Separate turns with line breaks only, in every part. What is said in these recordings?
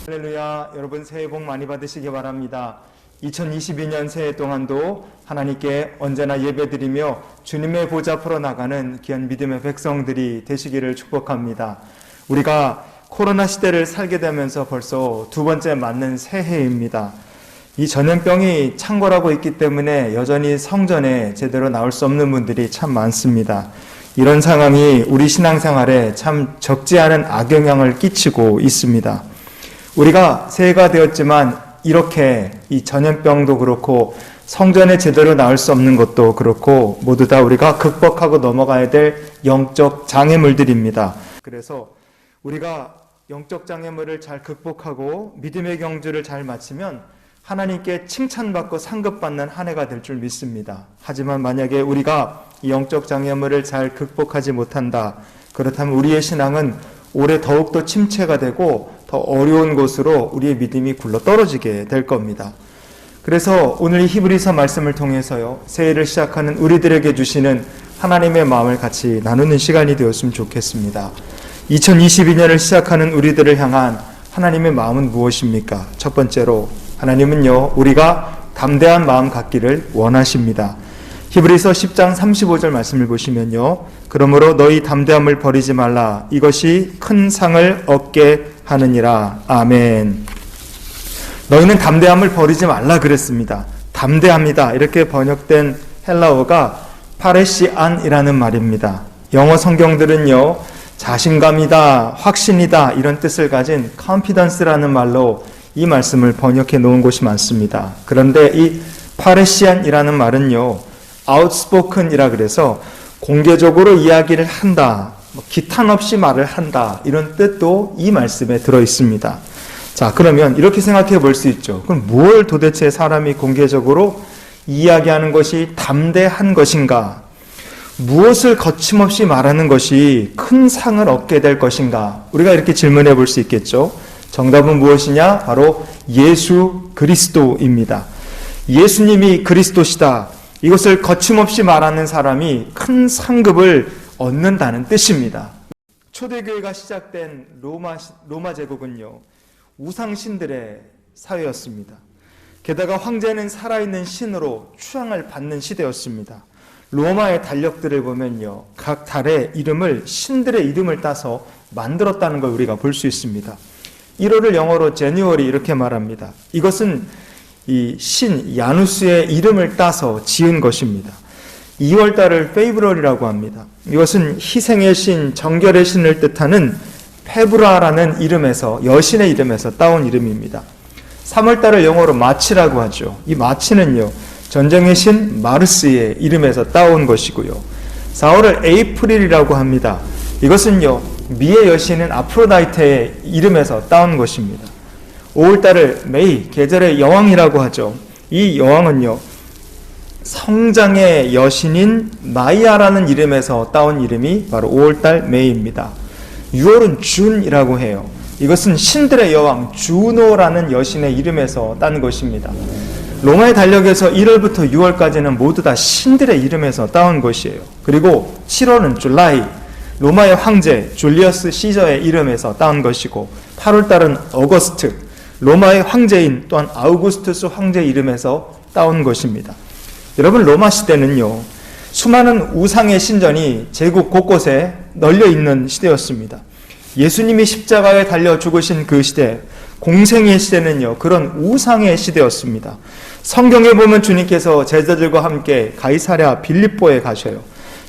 할렐루야, 여러분 새해 복 많이 받으시기 바랍니다. 2022년 새해 동안도 하나님께 언제나 예배드리며 주님의 보좌 풀어나가는 귀한 믿음의 백성들이 되시기를 축복합니다. 우리가 코로나 시대를 살게 되면서 벌써 두 번째 맞는 새해입니다. 이 전염병이 창궐하고 있기 때문에 여전히 성전에 제대로 나올 수 없는 분들이 참 많습니다. 이런 상황이 우리 신앙생활에 참 적지 않은 악영향을 끼치고 있습니다. 우리가 새해가 되었지만 이렇게 이 전염병도 그렇고 성전에 제대로 나올 수 없는 것도 그렇고 모두 다 우리가 극복하고 넘어가야 될 영적 장애물들입니다. 그래서 우리가 영적 장애물을 잘 극복하고 믿음의 경주를 잘 마치면 하나님께 칭찬받고 상급받는 한 해가 될 줄 믿습니다. 하지만 만약에 우리가 이 영적 장애물을 잘 극복하지 못한다. 그렇다면 우리의 신앙은 올해 더욱더 침체가 되고 더 어려운 곳으로 우리의 믿음이 굴러 떨어지게 될 겁니다. 그래서 오늘 이 히브리서 말씀을 통해서요, 새해를 시작하는 우리들에게 주시는 하나님의 마음을 같이 나누는 시간이 되었으면 좋겠습니다. 2022년을 시작하는 우리들을 향한 하나님의 마음은 무엇입니까? 첫 번째로 하나님은요, 우리가 담대한 마음 갖기를 원하십니다. 히브리서 10장 35절 말씀을 보시면요, 그러므로 너희 담대함을 버리지 말라. 이것이 큰 상을 얻게 하느니라. 아멘. 너희는 담대함을 버리지 말라 그랬습니다. 담대합니다. 이렇게 번역된 헬라어가 파레시안이라는 말입니다. 영어 성경들은요, 자신감이다, 확신이다 이런 뜻을 가진 confidence라는 말로 이 말씀을 번역해 놓은 곳이 많습니다. 그런데 이 파레시안이라는 말은요, outspoken이라 그래서 공개적으로 이야기를 한다, 기탄 없이 말을 한다 이런 뜻도 이 말씀에 들어 있습니다. 자, 그러면 이렇게 생각해 볼 수 있죠. 그럼 뭘 도대체 사람이 공개적으로 이야기하는 것이 담대한 것인가? 무엇을 거침없이 말하는 것이 큰 상을 얻게 될 것인가? 우리가 이렇게 질문해 볼 수 있겠죠. 정답은 무엇이냐? 바로 예수 그리스도입니다. 예수님이 그리스도시다. 이것을 거침없이 말하는 사람이 큰 상급을 얻는다는 뜻입니다. 초대교회가 시작된 로마 제국은요, 우상신들의 사회였습니다. 게다가 황제는 살아있는 신으로 추앙을 받는 시대였습니다. 로마의 달력들을 보면요, 각 달의 이름을 신들의 이름을 따서 만들었다는 걸 우리가 볼 수 있습니다. 1월을 영어로 January 이렇게 말합니다. 이것은 이 신 야누스의 이름을 따서 지은 것입니다. 2월달을 페브럴이라고 합니다. 이것은 희생의 신, 정결의 신을 뜻하는 페브라라는 이름에서, 여신의 이름에서 따온 이름입니다. 3월달을 영어로 마치라고 하죠. 이 마치는요, 전쟁의 신 마르스의 이름에서 따온 것이고요. 4월을 에이프릴이라고 합니다. 이것은요, 미의 여신인 아프로다이테의 이름에서 따온 것입니다. 5월달을 메이, 계절의 여왕이라고 하죠. 이 여왕은요, 성장의 여신인 마이아라는 이름에서 따온 이름이 바로 5월달 메이입니다. 6월은 준이라고 해요. 이것은 신들의 여왕 주노라는 여신의 이름에서 딴 것입니다. 로마의 달력에서 1월부터 6월까지는 모두 다 신들의 이름에서 따온 것이에요. 그리고 7월은 줄라이, 로마의 황제 줄리어스 시저의 이름에서 따온 것이고, 8월달은 어거스트, 로마의 황제인 또한 아우구스투스 황제 이름에서 따온 것입니다. 여러분, 로마 시대는요, 수많은 우상의 신전이 제국 곳곳에 널려 있는 시대였습니다. 예수님이 십자가에 달려 죽으신 그 시대, 공생의 시대는요, 그런 우상의 시대였습니다. 성경에 보면 주님께서 제자들과 함께 가이사랴 빌립보에 가셔요.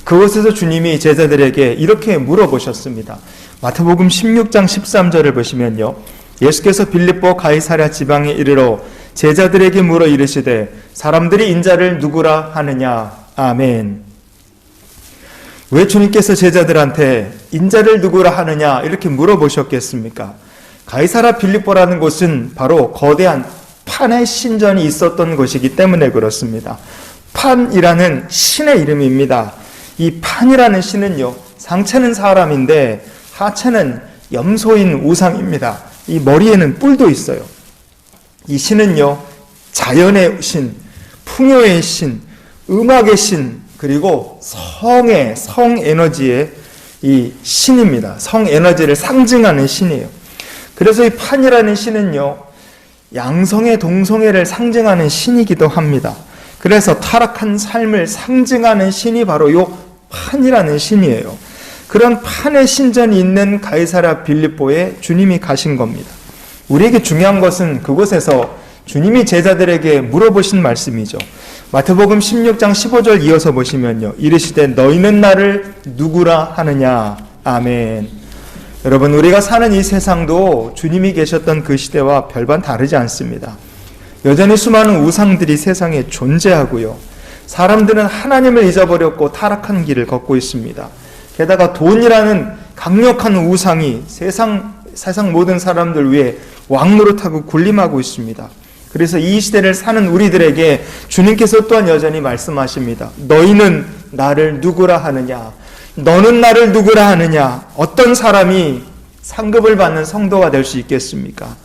그곳에서 주님이 제자들에게 이렇게 물어보셨습니다. 마태복음 16장 13절을 보시면요, 예수께서 빌립보 가이사랴 지방에 이르러 제자들에게 물어 이르시되 사람들이 인자를 누구라 하느냐. 아멘. 왜 주님께서 제자들한테 인자를 누구라 하느냐 이렇게 물어보셨겠습니까? 가이사랴 빌립보라는 곳은 바로 거대한 판의 신전이 있었던 곳이기 때문에 그렇습니다. 판이라는 신의 이름입니다. 이 판이라는 신은요, 상체는 사람인데 하체는 염소인 우상입니다. 이 머리에는 뿔도 있어요. 이 신은요, 자연의 신, 풍요의 신, 음악의 신, 그리고 성에너지의 이 신입니다. 성에너지를 상징하는 신이에요. 그래서 이 판이라는 신은요, 양성애, 동성애를 상징하는 신이기도 합니다. 그래서 타락한 삶을 상징하는 신이 바로 요 판이라는 신이에요. 그런 판의 신전이 있는 가이사랴 빌립보에 주님이 가신 겁니다. 우리에게 중요한 것은 그곳에서 주님이 제자들에게 물어보신 말씀이죠. 마태복음 16장 15절 이어서 보시면요, 이르시되 너희는 나를 누구라 하느냐. 아멘. 여러분, 우리가 사는 이 세상도 주님이 계셨던 그 시대와 별반 다르지 않습니다. 여전히 수많은 우상들이 세상에 존재하고요, 사람들은 하나님을 잊어버렸고 타락한 길을 걷고 있습니다. 게다가 돈이라는 강력한 우상이 세상 모든 사람들 위해 왕노릇하고 군림하고 있습니다. 그래서 이 시대를 사는 우리들에게 주님께서 또한 여전히 말씀하십니다. 너희는 나를 누구라 하느냐? 너는 나를 누구라 하느냐? 어떤 사람이 상급을 받는 성도가 될 수 있겠습니까?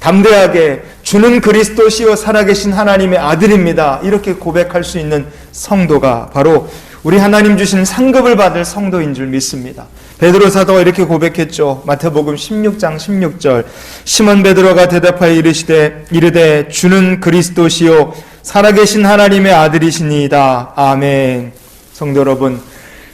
담대하게 주는 그리스도시요 살아계신 하나님의 아들입니다, 이렇게 고백할 수 있는 성도가 바로 우리 하나님 주신 상급을 받을 성도인 줄 믿습니다. 베드로 사도가 이렇게 고백했죠. 마태복음 16장 16절 시몬 베드로가 대답하여 이르되 주는 그리스도시요 살아계신 하나님의 아들이시니이다. 아멘. 성도 여러분,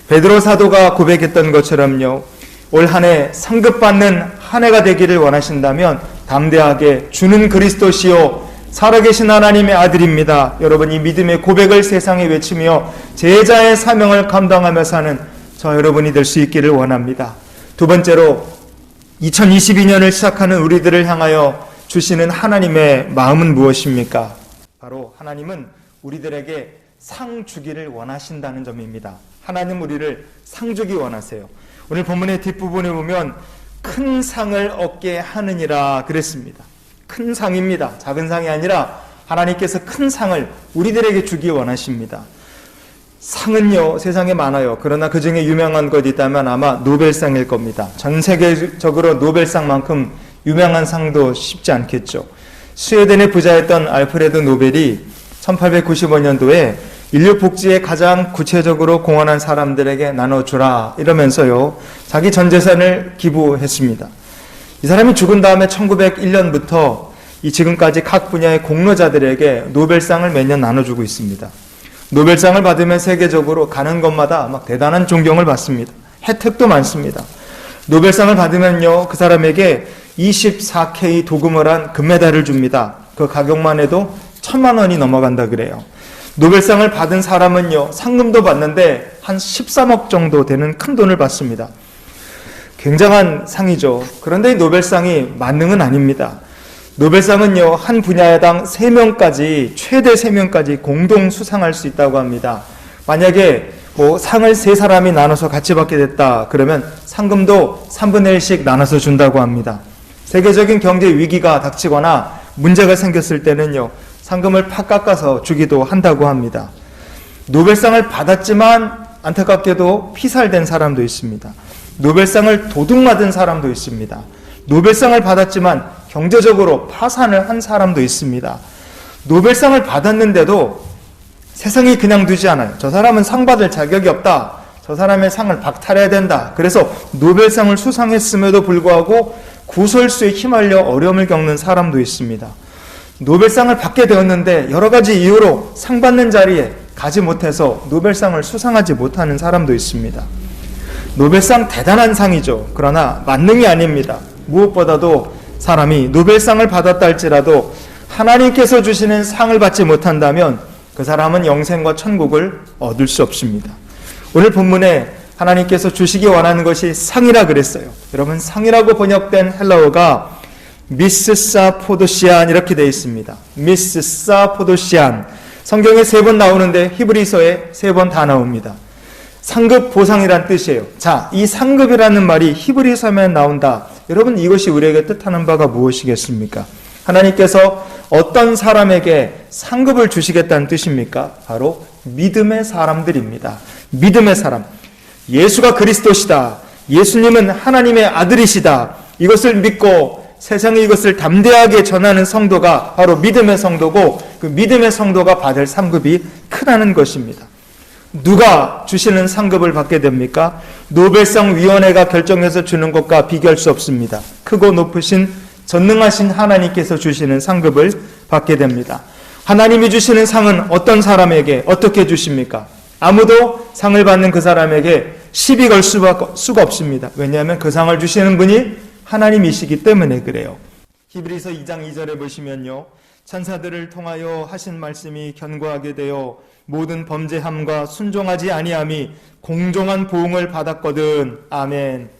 베드로 사도가 고백했던 것처럼요, 올 한 해 상급받는 한 해가 되기를 원하신다면 담대하게 주는 그리스도시요 살아계신 하나님의 아들입니다, 여러분, 이 믿음의 고백을 세상에 외치며 제자의 사명을 감당하며 사는 저 여러분이 될 수 있기를 원합니다. 두 번째로 2022년을 시작하는 우리들을 향하여 주시는 하나님의 마음은 무엇입니까? 바로 하나님은 우리들에게 상 주기를 원하신다는 점입니다. 하나님 우리를 상 주기 원하세요. 오늘 본문의 뒷부분에 보면 큰 상을 얻게 하느니라 그랬습니다. 큰 상입니다. 작은 상이 아니라 하나님께서 큰 상을 우리들에게 주기 원하십니다. 상은요, 세상에 많아요. 그러나 그 중에 유명한 것 있다면 아마 노벨상일 겁니다. 전 세계적으로 노벨상만큼 유명한 상도 쉽지 않겠죠. 스웨덴의 부자였던 알프레드 노벨이 1895년도에 인류 복지에 가장 구체적으로 공헌한 사람들에게 나눠주라 이러면서요, 자기 전 재산을 기부했습니다. 이 사람이 죽은 다음에 1901년부터 지금까지 각 분야의 공로자들에게 노벨상을 매년 나눠주고 있습니다. 노벨상을 받으면 세계적으로 가는 곳마다 막 대단한 존경을 받습니다. 혜택도 많습니다. 노벨상을 받으면요, 그 사람에게 24K 도금을 한 금메달을 줍니다. 그 가격만 해도 1,000만 원이 넘어간다 그래요. 노벨상을 받은 사람은요, 상금도 받는데 한 13억 정도 되는 큰 돈을 받습니다. 굉장한 상이죠. 그런데 이 노벨상이 만능은 아닙니다. 노벨상은요, 한 분야당 3명까지, 최대 3명까지 공동 수상할 수 있다고 합니다. 만약에 상을 3사람이 나눠서 같이 받게 됐다 그러면 상금도 3분의 1씩 나눠서 준다고 합니다. 세계적인 경제 위기가 닥치거나 문제가 생겼을 때는요, 상금을 팍 깎아서 주기도 한다고 합니다. 노벨상을 받았지만 안타깝게도 피살된 사람도 있습니다. 노벨상을 도둑맞은 사람도 있습니다. 노벨상을 받았지만 경제적으로 파산을 한 사람도 있습니다. 노벨상을 받았는데도 세상이 그냥 두지 않아요. 저 사람은 상 받을 자격이 없다. 저 사람의 상을 박탈해야 된다. 그래서 노벨상을 수상했음에도 불구하고 구설수에 휘말려 어려움을 겪는 사람도 있습니다. 노벨상을 받게 되었는데 여러 가지 이유로 상 받는 자리에 가지 못해서 노벨상을 수상하지 못하는 사람도 있습니다. 노벨상 대단한 상이죠. 그러나 만능이 아닙니다. 무엇보다도 사람이 노벨상을 받았다 할지라도 하나님께서 주시는 상을 받지 못한다면 그 사람은 영생과 천국을 얻을 수 없습니다. 오늘 본문에 하나님께서 주시기 원하는 것이 상이라 그랬어요. 여러분, 상이라고 번역된 헬라어가 미스사 포도시안 이렇게 되어 있습니다. 미스사 포도시안, 성경에 3번 나오는데 히브리서에 3번 다 나옵니다. 상급 보상이란 뜻이에요. 자, 이 상급이라는 말이 히브리서면 나온다. 여러분, 이것이 우리에게 뜻하는 바가 무엇이겠습니까? 하나님께서 어떤 사람에게 상급을 주시겠다는 뜻입니까? 바로 믿음의 사람들입니다. 믿음의 사람. 예수가 그리스도시다. 예수님은 하나님의 아들이시다. 이것을 믿고 세상에 이것을 담대하게 전하는 성도가 바로 믿음의 성도고, 그 믿음의 성도가 받을 상급이 크다는 것입니다. 누가 주시는 상급을 받게 됩니까? 노벨상 위원회가 결정해서 주는 것과 비교할 수 없습니다. 크고 높으신 전능하신 하나님께서 주시는 상급을 받게 됩니다. 하나님이 주시는 상은 어떤 사람에게 어떻게 주십니까? 아무도 상을 받는 그 사람에게 시비 걸 수가 없습니다. 왜냐하면 그 상을 주시는 분이 하나님이시기 때문에 그래요. 히브리서 2장 2절에 보시면요, 천사들을 통하여 하신 말씀이 견고하게 되어 모든 범죄함과 순종하지 아니함이 공정한 보응을 받았거든. 아멘.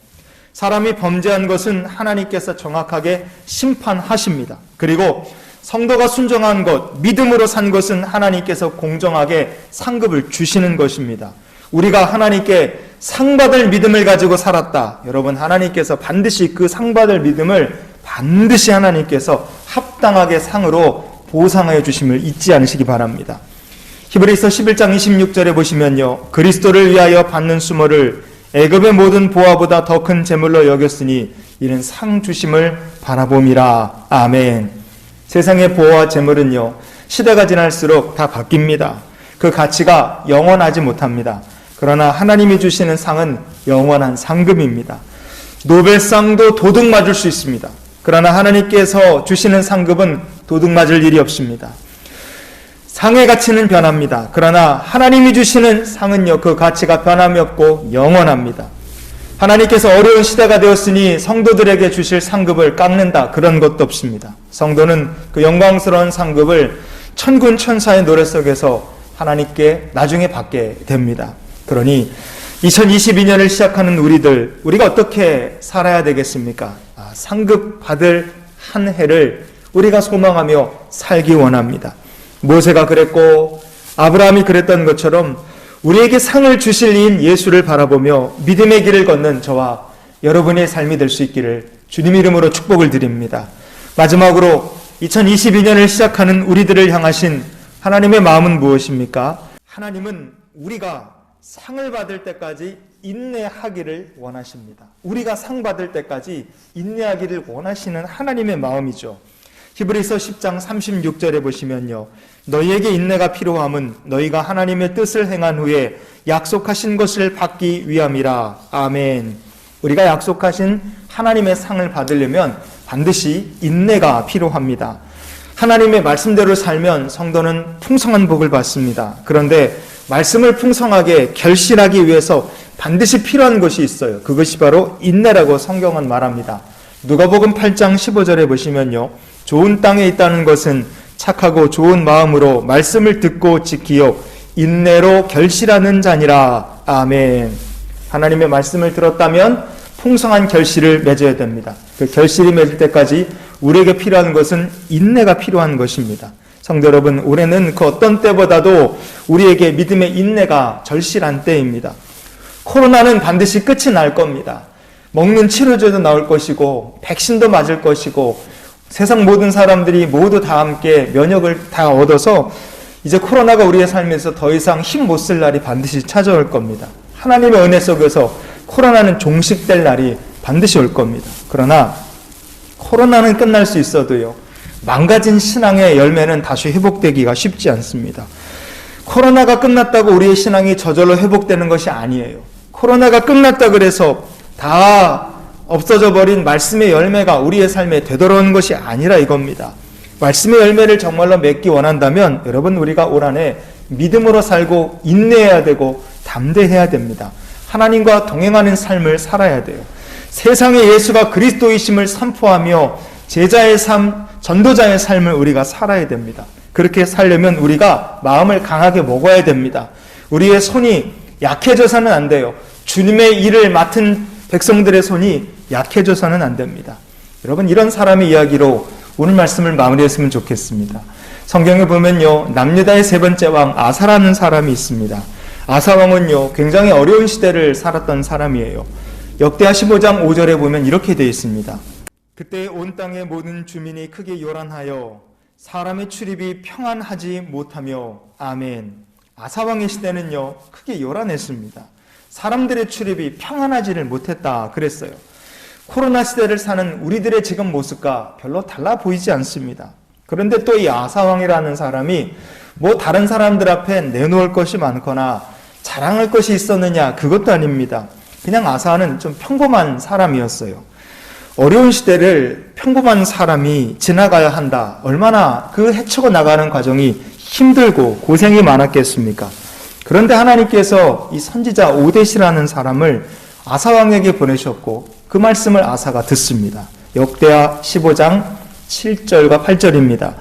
사람이 범죄한 것은 하나님께서 정확하게 심판하십니다. 그리고 성도가 순종한 것, 믿음으로 산 것은 하나님께서 공정하게 상급을 주시는 것입니다. 우리가 하나님께 상받을 믿음을 가지고 살았다. 여러분, 하나님께서 반드시 그 상받을 믿음을 반드시 하나님께서 합당하게 상으로 보상하여 주심을 잊지 않으시기 바랍니다. 히브리서 11장 26절에 보시면요, 그리스도를 위하여 받는 수모를 애굽의 모든 보화보다 더 큰 재물로 여겼으니 이는 상 주심을 바라봄이라. 아멘. 세상의 보화와 재물은요, 시대가 지날수록 다 바뀝니다. 그 가치가 영원하지 못합니다. 그러나 하나님이 주시는 상은 영원한 상급입니다. 노벨상도 도둑 맞을 수 있습니다. 그러나 하나님께서 주시는 상급은 도둑 맞을 일이 없습니다. 상의 가치는 변합니다. 그러나 하나님이 주시는 상은요, 그 가치가 변함이 없고 영원합니다. 하나님께서 어려운 시대가 되었으니 성도들에게 주실 상급을 깎는다, 그런 것도 없습니다. 성도는 그 영광스러운 상급을 천군 천사의 노래 속에서 하나님께 나중에 받게 됩니다. 그러니 2022년을 시작하는 우리가 어떻게 살아야 되겠습니까? 상급 받을 한 해를 우리가 소망하며 살기 원합니다. 모세가 그랬고 아브라함이 그랬던 것처럼 우리에게 상을 주실 이인 예수를 바라보며 믿음의 길을 걷는 저와 여러분의 삶이 될 수 있기를 주님 이름으로 축복을 드립니다. 마지막으로 2022년을 시작하는 우리들을 향하신 하나님의 마음은 무엇입니까? 하나님은 우리가 상을 받을 때까지 인내하기를 원하십니다. 우리가 상 받을 때까지 인내하기를 원하시는 하나님의 마음이죠. 히브리서 10장 36절에 보시면요, 너희에게 인내가 필요함은 너희가 하나님의 뜻을 행한 후에 약속하신 것을 받기 위함이라. 아멘. 우리가 약속하신 하나님의 상을 받으려면 반드시 인내가 필요합니다. 하나님의 말씀대로 살면 성도는 풍성한 복을 받습니다. 그런데 말씀을 풍성하게 결실하기 위해서 반드시 필요한 것이 있어요. 그것이 바로 인내라고 성경은 말합니다. 누가복음 8장 15절에 보시면요, 좋은 땅에 있다는 것은 착하고 좋은 마음으로 말씀을 듣고 지키어 인내로 결실하는 자니라. 아멘. 하나님의 말씀을 들었다면 풍성한 결실을 맺어야 됩니다. 그 결실이 맺을 때까지 우리에게 필요한 것은 인내가 필요한 것입니다. 성도 여러분, 올해는 그 어떤 때보다도 우리에게 믿음의 인내가 절실한 때입니다. 코로나는 반드시 끝이 날 겁니다. 먹는 치료제도 나올 것이고 백신도 맞을 것이고 세상 모든 사람들이 모두 다 함께 면역을 다 얻어서 이제 코로나가 우리의 삶에서 더 이상 힘 못 쓸 날이 반드시 찾아올 겁니다. 하나님의 은혜 속에서 코로나는 종식될 날이 반드시 올 겁니다. 그러나 코로나는 끝날 수 있어도요, 망가진 신앙의 열매는 다시 회복되기가 쉽지 않습니다. 코로나가 끝났다고 우리의 신앙이 저절로 회복되는 것이 아니에요. 코로나가 끝났다 그래서 다 없어져 버린 말씀의 열매가 우리의 삶에 되돌아오는 것이 아니라 이겁니다. 말씀의 열매를 정말로 맺기 원한다면 여러분, 우리가 올 한해 믿음으로 살고 인내해야 되고 담대해야 됩니다. 하나님과 동행하는 삶을 살아야 돼요. 세상에 예수가 그리스도이심을 선포하며 제자의 삶, 전도자의 삶을 우리가 살아야 됩니다. 그렇게 살려면 우리가 마음을 강하게 먹어야 됩니다. 우리의 손이 약해져서는 안 돼요. 주님의 일을 맡은 백성들의 손이 약해져서는 안 됩니다. 여러분, 이런 사람의 이야기로 오늘 말씀을 마무리했으면 좋겠습니다. 성경에 보면요, 남유다의 세 번째 왕 아사라는 사람이 있습니다. 아사 왕은요, 굉장히 어려운 시대를 살았던 사람이에요. 역대하 15장 5절에 보면 이렇게 되어 있습니다. 그때 온 땅의 모든 주민이 크게 요란하여 사람의 출입이 평안하지 못하며. 아멘. 아사 왕의 시대는요, 크게 요란했습니다. 사람들의 출입이 평안하지를 못했다 그랬어요. 코로나 시대를 사는 우리들의 지금 모습과 별로 달라 보이지 않습니다. 그런데 또 이 아사왕이라는 사람이 뭐 다른 사람들 앞에 내놓을 것이 많거나 자랑할 것이 있었느냐, 그것도 아닙니다. 그냥 아사는 좀 평범한 사람이었어요. 어려운 시대를 평범한 사람이 지나가야 한다. 얼마나 그 헤쳐고 나가는 과정이 힘들고 고생이 많았겠습니까? 그런데 하나님께서 이 선지자 오뎃이라는 사람을 아사왕에게 보내셨고 그 말씀을 아사가 듣습니다. 역대하 15장 7절과 8절입니다.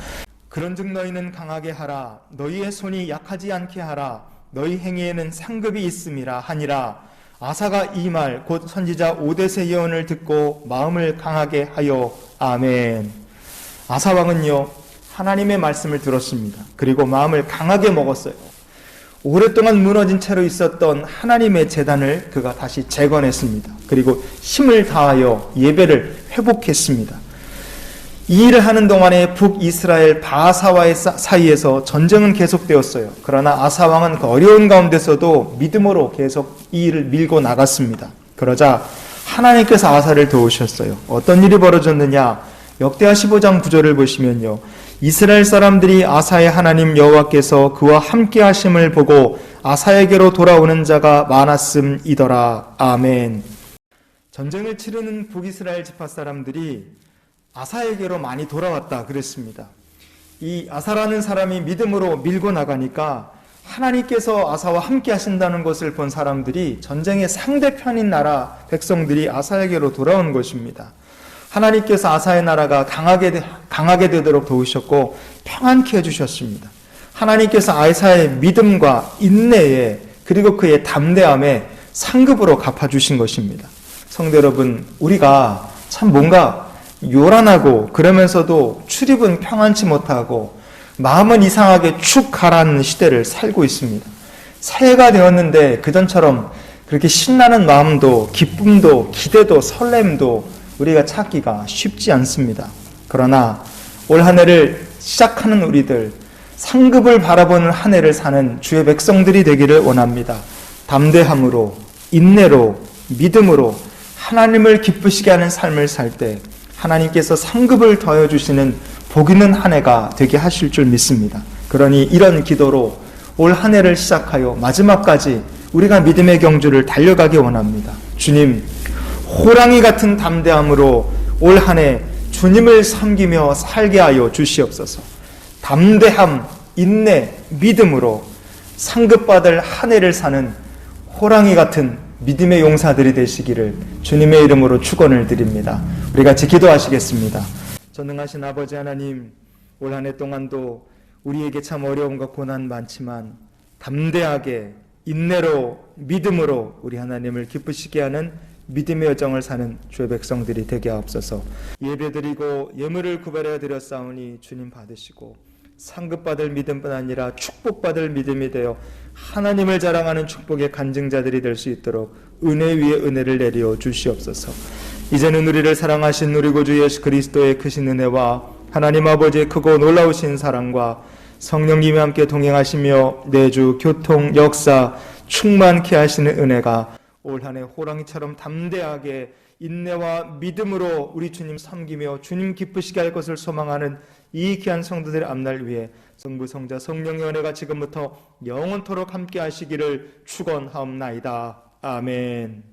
그런즉 너희는 강하게 하라. 너희의 손이 약하지 않게 하라. 너희 행위에는 상급이 있음이라 하니라. 아사가 이 말 곧 선지자 오뎃의 예언을 듣고 마음을 강하게 하여 아멘. 아사왕은요 하나님의 말씀을 들었습니다. 그리고 마음을 강하게 먹었어요. 오랫동안 무너진 채로 있었던 하나님의 제단을 그가 다시 재건했습니다. 그리고 힘을 다하여 예배를 회복했습니다. 이 일을 하는 동안에 북이스라엘 바하사와의 사이에서 전쟁은 계속되었어요. 그러나 아사왕은 그 어려운 가운데서도 믿음으로 계속 이 일을 밀고 나갔습니다. 그러자 하나님께서 아사를 도우셨어요. 어떤 일이 벌어졌느냐? 역대하 15장 9절을 보시면요. 이스라엘 사람들이 아사의 하나님 여호와께서 그와 함께 하심을 보고 아사에게로 돌아오는 자가 많았음이더라. 아멘. 전쟁을 치르는 북이스라엘 지파 사람들이 아사에게로 많이 돌아왔다 그랬습니다. 이 아사라는 사람이 믿음으로 밀고 나가니까 하나님께서 아사와 함께 하신다는 것을 본 사람들이 전쟁의 상대편인 나라 백성들이 아사에게로 돌아온 것입니다. 하나님께서 아사의 나라가 강하게 되도록 도우셨고 평안케 해주셨습니다. 하나님께서 아사의 믿음과 인내에 그리고 그의 담대함에 상급으로 갚아주신 것입니다. 성도 여러분, 우리가 참 뭔가 요란하고 그러면서도 출입은 평안치 못하고 마음은 이상하게 축 가라앉는 시대를 살고 있습니다. 새해가 되었는데 그전처럼 그렇게 신나는 마음도 기쁨도 기대도 설렘도 우리가 찾기가 쉽지 않습니다. 그러나 올 한 해를 시작하는 우리들 상급을 바라보는 한 해를 사는 주의 백성들이 되기를 원합니다. 담대함으로 인내로 믿음으로 하나님을 기쁘시게 하는 삶을 살 때 하나님께서 상급을 더해주시는 복 있는 한 해가 되게 하실 줄 믿습니다. 그러니 이런 기도로 올 한 해를 시작하여 마지막까지 우리가 믿음의 경주를 달려가기 원합니다. 주님, 호랑이 같은 담대함으로 올 한 해 주님을 섬기며 살게 하여 주시옵소서. 담대함, 인내, 믿음으로 상급받을 한 해를 사는 호랑이 같은 믿음의 용사들이 되시기를 주님의 이름으로 축원을 드립니다. 우리 같이 기도하시겠습니다. 전능하신 아버지 하나님, 올 한 해 동안도 우리에게 참 어려움과 고난 많지만 담대하게 인내로 믿음으로 우리 하나님을 기쁘시게 하는 믿음의 여정을 사는 주의 백성들이 되게 하옵소서. 예배드리고 예물을 구별하여 드렸사오니 주님 받으시고 상급받을 믿음뿐 아니라 축복받을 믿음이 되어 하나님을 자랑하는 축복의 간증자들이 될 수 있도록 은혜 위에 은혜를 내려 주시옵소서. 이제는 우리를 사랑하신 우리 구주 예수 그리스도의 크신 은혜와 하나님 아버지의 크고 놀라우신 사랑과 성령님이 함께 동행하시며 내주 교통 역사 충만케 하시는 은혜가 올 한 해 호랑이처럼 담대하게 인내와 믿음으로 우리 주님 섬기며 주님 기쁘시게 할 것을 소망하는 이 귀한 성도들의 앞날 위해 성부 성자 성령의 은혜가 지금부터 영원토록 함께 하시기를 축원하옵나이다. 아멘.